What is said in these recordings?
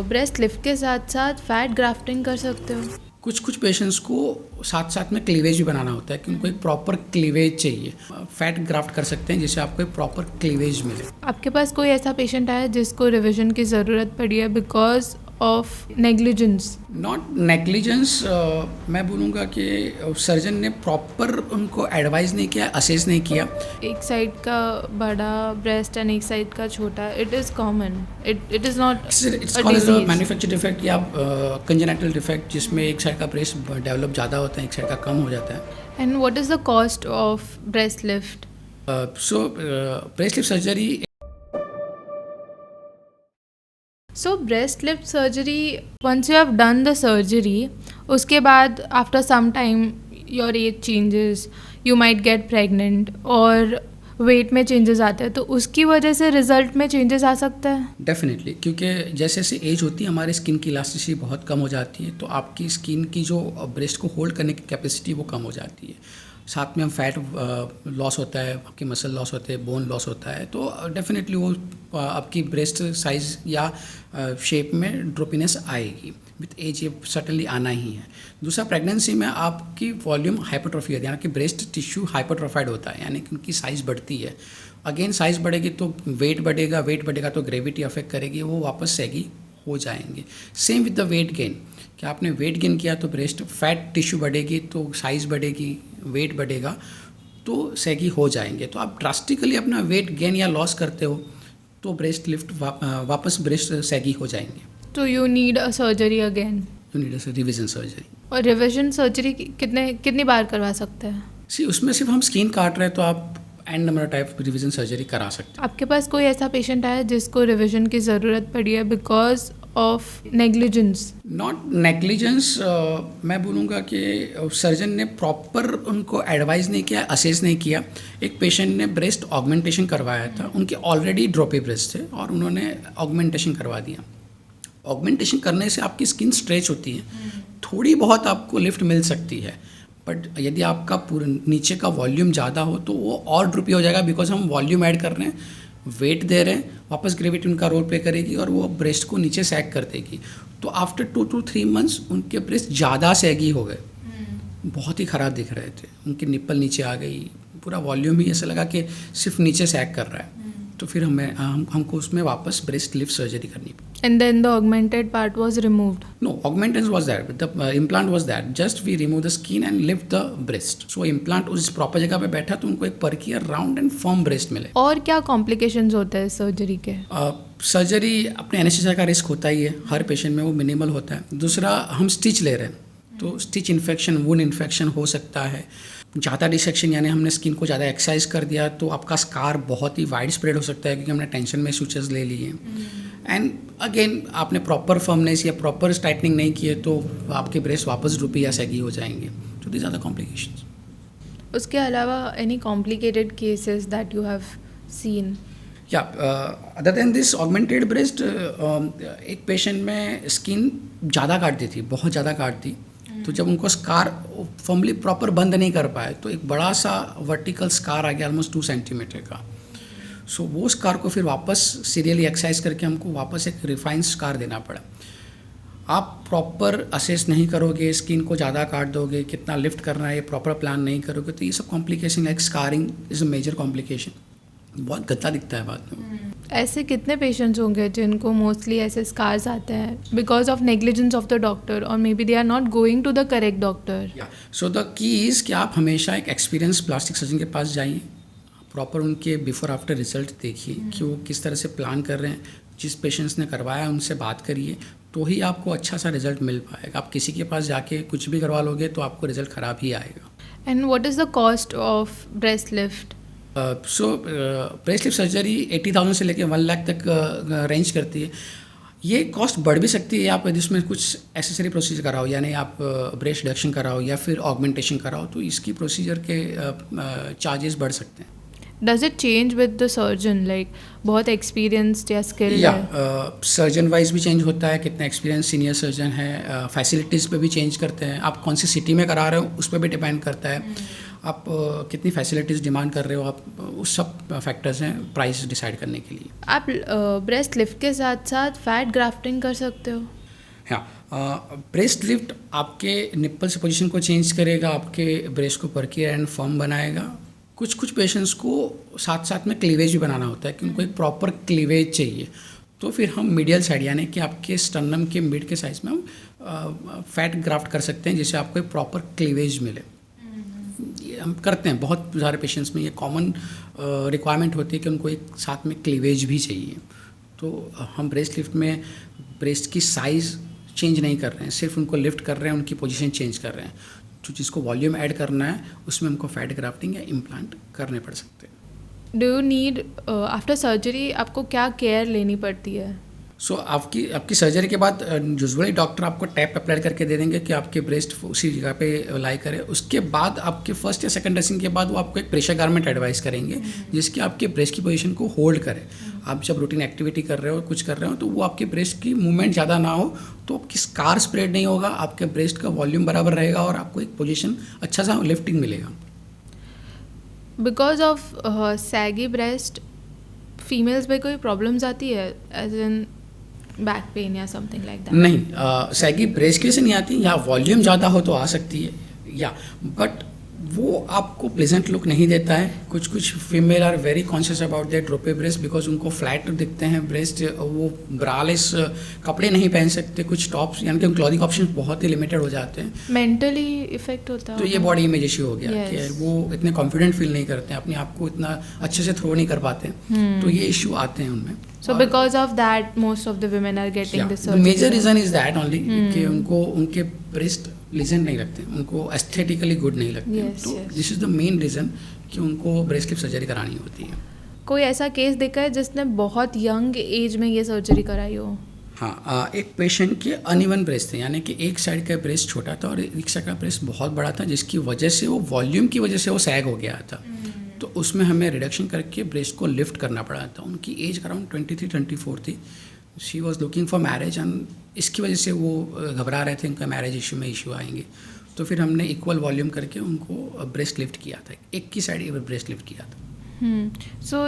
Breast lift के साथ साथ फैट ग्राफ्टिंग कर सकते हो? कुछ कुछ पेशेंट्स को साथ साथ में क्लीवेज भी बनाना होता है कि उनको एक प्रॉपर क्लीवेज चाहिए। फैट ग्राफ्ट कर सकते हैं जिससे आपको एक प्रॉपर क्लीवेज मिले। आपके पास कोई ऐसा पेशेंट आया जिसको रिविजन की ज़रूरत पड़ी है because of negligence? Not negligence, मैं बोलूँगा कि सर्जन ने प्रॉपर उनको एडवाइस नहीं किया, असेस नहीं किया। एक साइड का बड़ा ब्रेस्ट एंड एक साइड का छोटा, it is common, it is not it's called manufacture defect या कंजेनिटल डिफेक्ट, जिसमें एक साइड का ब्रेस्ट डेवलप ज़्यादा होता है, एक साइड का कम हो जाता है। And what is the cost of breast lift? So breast lift surgery So breast lift surgery, once you have done the surgery, उसके बाद after some time your age changes, you might get pregnant और wait में changes आते हैं, तो उसकी वजह से रिजल्ट में चेंजेस आ सकता है? डेफिनेटली, क्योंकि जैसे जैसे एज होती है हमारी स्किन की इलास्टिसिटी बहुत कम हो जाती है, तो आपकी स्किन की जो ब्रेस्ट को होल्ड करने की कैपेसिटी वो कम हो जाती है। साथ में हम फैट लॉस होता है, आपकी मसल लॉस होते हैं, बोन लॉस होता है, तो डेफिनेटली वो आपकी ब्रेस्ट साइज़ या शेप में ड्रोपीनेस आएगी। विथ एज ये सर्टनली आना ही है। दूसरा, प्रेगनेंसी में आपकी वॉल्यूम हाइपरट्रॉफी होती है, यानी कि ब्रेस्ट टिश्यू हाइपरट्रॉफाइड होता है, यानी कि उनकी साइज़ बढ़ती है। अगेन साइज़ बढ़ेगी तो वेट बढ़ेगा, वेट बढ़ेगा तो ग्रेविटी अफेक्ट करेगी, वो वापस सैगी हो जाएंगे। Same with the weight gain, कि आपने वेट गेन किया तो ब्रेस्ट फैट टिश्यू बढ़ेगी तो साइज़ बढ़ेगी, वेट बढ़ेगा तो सैगी हो जाएंगे। तो आप ड्रास्टिकली अपना वेट गेन या लॉस करते हो तो ब्रेस्ट लिफ्ट वापस ब्रेस्ट सैगी हो जाएंगे। तो you need a surgery again? You need a revision surgery. और रिविजन सर्जरी कितनी बार करवा सकते हैं? उसमें सिर्फ हम स्किन काट रहे हैं तो आप and number type revision surgery करा सकते हैं। आपके पास कोई ऐसा पेशेंट आया जिसको रिविजन की ज़रूरत पड़ी है because of negligence? Not negligence, मैं बोलूँगा कि सर्जन ने प्रॉपर उनको एडवाइस नहीं किया, असेस नहीं किया। एक पेशेंट ने ब्रेस्ट ऑगमेंटेशन करवाया था, उनके ऑलरेडी ड्रॉपी ब्रेस्ट थे और उन्होंने ऑगमेंटेशन करवा दिया। ऑगमेंटेशन करने से आपकी स्किन स्ट्रेच होती है, थोड़ी बहुत आपको लिफ्ट मिल सकती है, बट यदि आपका पूरा नीचे का वॉल्यूम ज़्यादा हो तो वो और ड्रूपी हो जाएगा, बिकॉज हम वॉल्यूम ऐड कर रहे हैं, वेट दे रहे हैं, वापस ग्रेविटी उनका रोल प्ले करेगी और वो ब्रेस्ट को नीचे सैग कर देगी। तो आफ्टर 2 to 3 months उनके ब्रेस्ट ज़्यादा सैगी हो गए, बहुत ही ख़राब दिख रहे थे, उनकी निप्पल नीचे आ गई, पूरा वॉल्यूम ही ऐसा लगा कि सिर्फ नीचे सैग कर रहा है। तो फिर हमको उसमें वापस ब्रेस्ट लिफ्ट सर्जरी करनी पड़ी। And then the augmented part was removed? No, augmentation was there, but the implant was there. Just we remove the skin and lift the breast. So implant उस प्रॉपर जगह पे बैठा तो उनको एक परकियर round and firm breast मिले। और क्या कॉम्प्लिकेशंस होते हैं सर्जरी के? सर्जरी अपने एनेस्थीसिया का रिस्क होता ही है, हर पेशेंट में वो मिनिमल होता है। दूसरा, हम स्टिच ले रहे हैं तो स्टिच इन्फेक्शन, वुंड इन्फेक्शन हो सकता है। ज़्यादा डिसेक्शन यानी हमने स्किन को ज़्यादा एक्सरसाइज कर दिया तो आपका स्कार बहुत ही वाइड स्प्रेड हो सकता है, क्योंकि हमने टेंशन में सूचर्स ले लिए। एंड अगेन आपने प्रॉपर फर्मनेस या प्रॉपर टाइटनिंग नहीं किए तो आपके ब्रेस्ट वापस ड्रूपी या सैगी हो जाएंगे। तो दीज आर द कॉम्प्लिकेशंस। उसके अलावा any complicated cases that you have seen? या other than this augmented breast, एक पेशेंट में स्किन ज़्यादा काटती थी, बहुत ज़्यादा काटती, तो जब उनको स्कार फर्मली प्रॉपर बंद नहीं कर पाए तो एक बड़ा सा वर्टिकल स्कार आ गया ऑलमोस्ट 2 सेंटीमीटर का। सो वो स्कार को फिर वापस सीरियली एक्सरसाइज करके हमको वापस एक रिफाइंड स्कार देना पड़ा। आप प्रॉपर असेस नहीं करोगे, स्किन को ज़्यादा काट दोगे, कितना लिफ्ट करना है ये प्रॉपर प्लान नहीं करोगे, तो ये सब complication like scarring is a major complication, बहुत गंदा दिखता है बाद में। ऐसे कितने पेशेंट्स होंगे जिनको मोस्टली ऐसे स्कार्स आते हैं because of negligence of the doctor, और may be they are not going to the correct doctor? So the key is कि आप हमेशा एक एक्सपीरियंस प्लास्टिक सर्जन के पास जाइए, प्रॉपर उनके बिफोर आफ्टर रिजल्ट देखिए कि वो किस तरह से प्लान कर रहे हैं, जिस पेशेंट्स ने करवाया उनसे बात करिए, तो ही आपको अच्छा सा रिजल्ट मिल पाएगा। आप किसी के पास जाके कुछ भी करवा लोगे तो आपको रिजल्ट ख़राब ही आएगा। And what is the cost of breast lift? Breast lift surgery 80,000 से लेकर 1 लाख तक रेंज करती है। ये कॉस्ट बढ़ भी सकती है आप यदि इसमें कुछ एसेसरी प्रोसीजर कराओ, यानी आप ब्रेस्ट रिडक्शन कराओ या फिर ऑगमेंटेशन कराओ, तो इसकी प्रोसीजर के चार्जेस बढ़ सकते हैं। Does it change with the surgeon, like बहुत एक्सपीरियंस्ड या स्किल्ड है? सर्जन वाइज भी चेंज होता है, कितना एक्सपीरियंस सीनियर सर्जन है, फैसिलिटीज़ पे भी चेंज करते हैं, आप कौन सी सिटी में करा रहे हो उस पर भी डिपेंड करता है। आप कितनी फैसिलिटीज़ डिमांड कर रहे हो, आप उस सब फैक्टर्स हैं प्राइस डिसाइड करने के लिए। आप ब्रेस्ट लिफ्ट के साथ साथ फैट ग्राफ्टिंग कर सकते हो। हाँ, ब्रेस्ट लिफ्ट आपके निप्पल से पोजीशन को चेंज करेगा, आपके ब्रेस्ट को पर्कियर एंड फर्म बनाएगा। कुछ पेशेंट्स को साथ साथ में क्लीवेज भी बनाना होता है कि उनको एक प्रॉपर क्लीवेज चाहिए, तो फिर हम मीडियल साइड यानी कि आपके स्टर्नम के मिड के साइज में हम फैट ग्राफ्ट कर सकते हैं, जिससे आपको एक प्रॉपर क्लीवेज मिले। ये हम करते हैं, बहुत सारे पेशेंट्स में ये कॉमन रिक्वायरमेंट होती है कि उनको एक साथ में क्लीवेज भी चाहिए। तो हम ब्रेस्ट लिफ्ट में ब्रेस्ट की साइज़ चेंज नहीं कर रहे हैं, सिर्फ उनको लिफ्ट कर रहे हैं, उनकी पोजीशन चेंज कर रहे हैं। जो जिसको वॉल्यूम ऐड करना है उसमें हमको फैट ग्राफ्टिंग या इम्प्लांट करने पड़ सकते हैं। Do you need after surgery आपको क्या केयर लेनी पड़ती है? सो आपकी सर्जरी के बाद यूजुअली डॉक्टर आपको टैप अप्लाई करके दे देंगे कि आपके ब्रेस्ट उसी जगह पे लाई करे। उसके बाद आपके फर्स्ट या सेकंड ड्रेसिंग के बाद वो आपको एक प्रेशर गारमेंट एडवाइस करेंगे जिसके आपके ब्रेस्ट की पोजीशन को होल्ड करे। आप जब रूटीन एक्टिविटी कर रहे हो, कुछ कर रहे हो, तो वो आपके ब्रेस्ट की मूवमेंट ज़्यादा ना हो, तो आपकी स्कार स्प्रेड नहीं होगा, आपके ब्रेस्ट का वॉल्यूम बराबर रहेगा और आपको एक पोजीशन अच्छा सा लिफ्टिंग मिलेगा। Because of saggy breast females में कोई प्रॉब्लम्स आती है, एज इन बैक पेन या समथिंग लाइक दैट? नहीं, सैगी ब्रेस्ट की वजह से नहीं आती, या वॉल्यूम ज़्यादा हो तो आ सकती है, या बट वो आपको प्लेजेंट लुक नहीं देता है। कुछ female are very conscious about their droopy breast because उनको फ्लैट दिखते हैं ब्रेस्ट, वो ब्रालेस कपड़े नहीं पहन सकते, कुछ टॉप्स यानी कि क्लॉथिंग ऑप्शन बहुत ही लिमिटेड हो जाते हैं। मेंटली इफेक्ट होता है तो ये बॉडी इमेज इश्यू हो गया कि Yes. वो इतने कॉन्फिडेंट फील नहीं करते हैं, अपने आप को इतना अच्छे से थ्रो नहीं कर पाते हैं, तो ये इश्यू आते हैं उनमें। So because of that, most of the women are getting this surgery. Major reason is that only कि उनको उनके ब्रेस्ट लीजन नहीं लगते, उनको एस्थेटिकली गुड नहीं लगते। Yes, तो yes. This is the main reason कि उनको ब्रेस्ट लिफ्ट सर्जरी करानी होती है। कोई ऐसा केस देखा है जिसने बहुत यंग एज में ये सर्जरी कराई हो? हाँ, एक पेशेंट के अनइवन ब्रेस्ट थे, यानी कि एक साइड का ब्रेस्ट छोटा था और एक साइड का ब्रेस्ट बहुत बड़ा था, जिसकी वजह से वो वॉल्यूम की वजह से वो सैग हो गया था। तो उसमें हमें रिडक्शन करके ब्रेस्ट को लिफ्ट करना पड़ा था। उनकी एज अराउंड 23-24 थी। She was looking for marriage and इसकी वजह से वो घबरा रहे थे उनका मैरिज इशू में इशू आएंगे। तो फिर हमने इक्वल वॉल्यूम करके उनको ब्रेस्ट लिफ्ट किया था, एक की साइड ब्रेस्ट लिफ्ट किया था। सो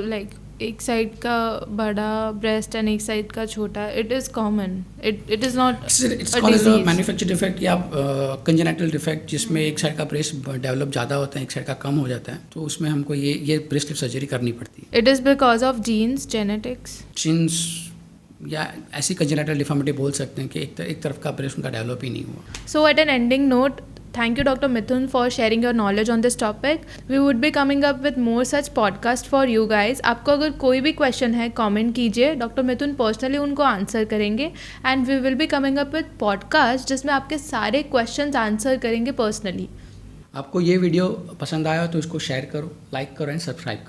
लाइक एक साइड का बड़ा ब्रेस्ट एंड एक साइड का छोटा, it is common, it is not it's called manufacture defect या कंजेनिटल डिफेक्ट, जिसमें एक साइड का ब्रेस्ट डेवलप ज़्यादा होता है, एक साइड का कम हो जाता है। तो उसमें हमको ये ब्रेस्ट लिफ्ट सर्जरी करनी पड़ती है। It is because of genes, genetics? Genes या ऐसी कंजेनिटल डिफॉर्मिटी बोल सकते हैं कि एक तरफ का ब्रेस्ट उनका डेवलप ही नहीं हुआ। So at an ending note, thank you Dr. Mithun for sharing your knowledge on this topic. We would be coming up with more such podcast for you guys. आपको अगर कोई भी क्वेश्चन है comment कीजिए, doctor Mithun personally उनको answer करेंगे and we will be coming up with podcast जिसमें आपके सारे क्वेश्चंस आंसर करेंगे पर्सनली। आपको ये वीडियो पसंद आया तो इसको शेयर करो, लाइक करो एंड सब्सक्राइब करो।